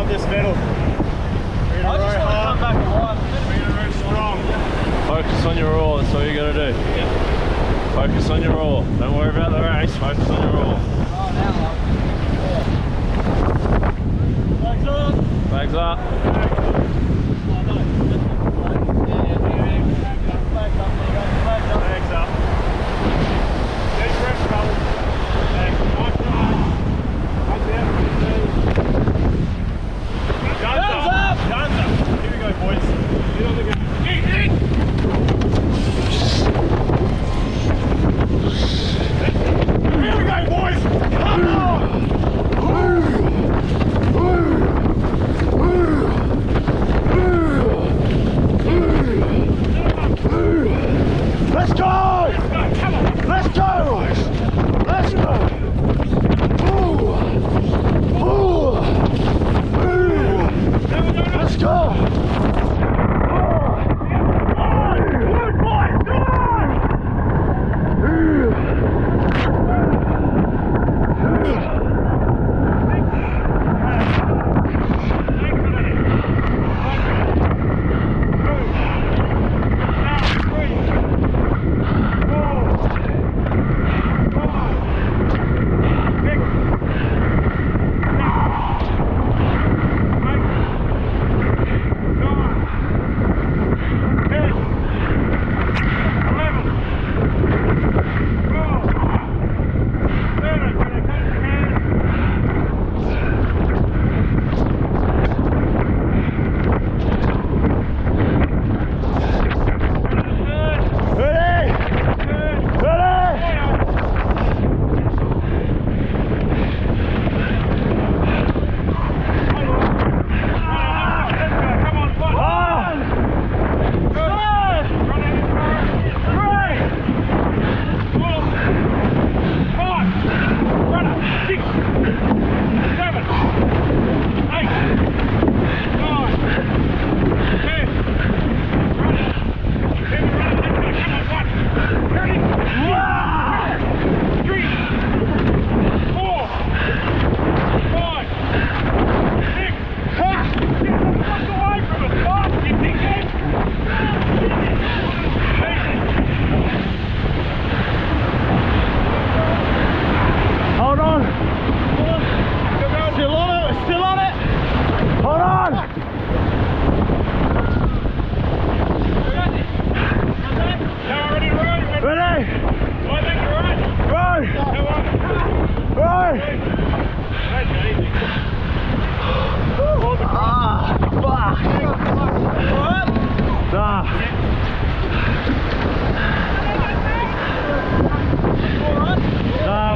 want this medal. I just want to come back alive. Very strong. Focus on your roar, that's all you gotta do. Yeah. Focus on your roar. Don't worry about the race, focus on your roar. Oh, now Flags up. Flags up. Legs up. Deep breath, fellas. Legs. Nice try. Hands out. Guns up. Guns up. Here we go, boys. Get on the gun. Here we go, boys. Come on. Let's go! Come on. Let's go, boys! Let's go! Ooh. Ooh. Ooh. Let's go!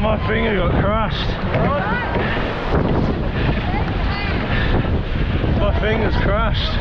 My finger got crushed. My finger's crushed.